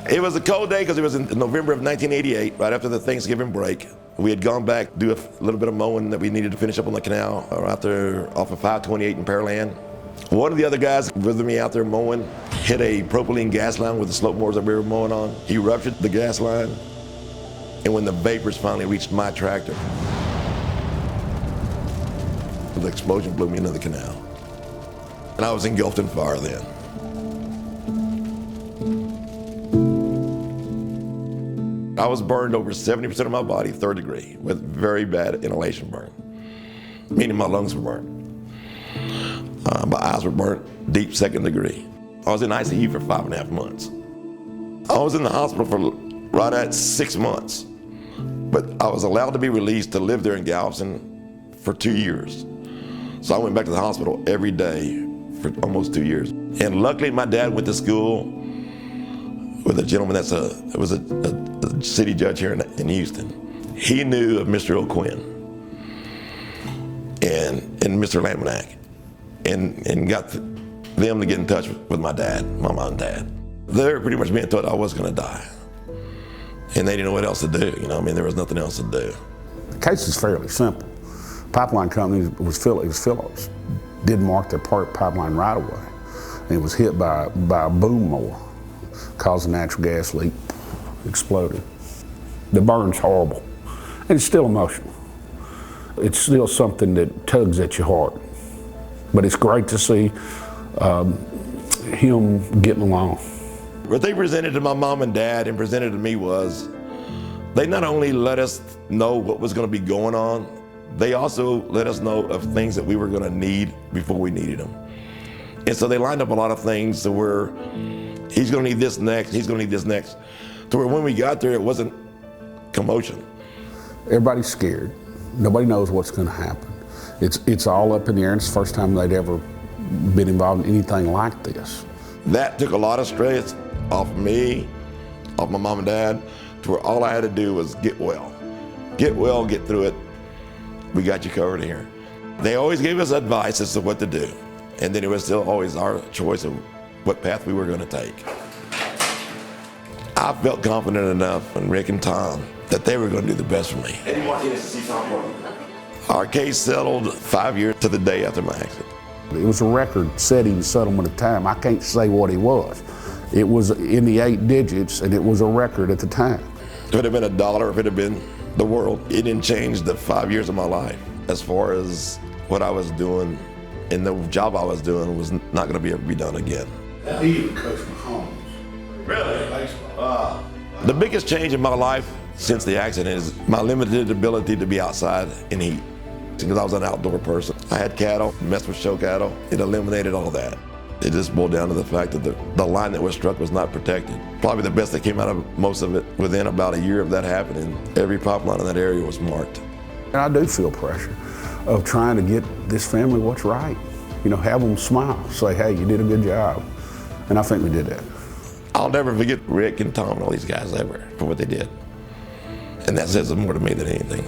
It was a cold day because it was in November of 1988, right after the Thanksgiving break. We had gone back to do a little bit of mowing that we needed to finish up on the canal out there off of 528 in Pearland. One of the other guys with me out there mowing hit a propylene gas line with the slope mowers that we were mowing on. He ruptured the gas line, and when the vapors finally reached my tractor, the explosion blew me into the canal. And I was engulfed in fire then. I was burned over 70% of my body, 3rd degree, with very bad inhalation burn, meaning my lungs were burnt. My eyes were burnt, deep 2nd degree. I was in ICU for 5.5 months. I was in the hospital for right at 6 months, but I was allowed to be released to live there in Galveston for 2 years. So I went back to the hospital every day for almost 2 years. And luckily my dad went to school with a gentleman that was a city judge here in Houston. He knew of Mr. O'Quinn and Mr. Laminack and got them to get in touch with my dad, my mom and dad. They were pretty much being told I was gonna die. And they didn't know what else to do, you know, I mean, there was nothing else to do. The case is fairly simple. Pipeline company was Phillips. Didn't mark their pipeline right away. And it was hit by a boom mower, caused a natural gas leak, exploded. The burn's horrible, and it's still emotional. It's still something that tugs at your heart. But it's great to see him getting along. What they presented to my mom and dad and presented to me was, they not only let us know what was gonna be going on, they also let us know of things that we were gonna need before we needed them. And so they lined up a lot of things to where he's gonna need this next, he's gonna need this next, to where when we got there, it wasn't commotion. Everybody's scared. Nobody knows what's gonna happen. It's all up in the air, and it's the first time they'd ever been involved in anything like this. That took a lot of stress off me, off my mom and dad, to where all I had to do was get well. Get well, get through it. We got you covered here. They always gave us advice as to what to do. And then it was still always our choice of what path we were gonna take. I felt confident enough in Rick and Tom that they were gonna do the best for me. Any Martinez to see Tom Pirtle? Our case settled 5 years to the day after my accident. It was a record-setting settlement at the time. I can't say what it was. It was in the 8 digits, and it was a record at the time. If it had been $1, if it had been the world, it didn't change the 5 years of my life. As far as what I was doing and the job I was doing was not going to ever be done again. He even coached Mahomes. Really? The biggest change in my life since the accident is my limited ability to be outside in heat. Because I was an outdoor person. I had cattle, messed with show cattle. It eliminated all that. It just boiled down to the fact that the line that was struck was not protected. Probably the best that came out of most of it within about a year of that happening. Every pipeline in that area was marked. And I do feel pressure of trying to get this family what's right. You know, have them smile, say, hey, you did a good job. And I think we did that. I'll never forget Rick and Tom and all these guys ever for what they did. And that says more to me than anything.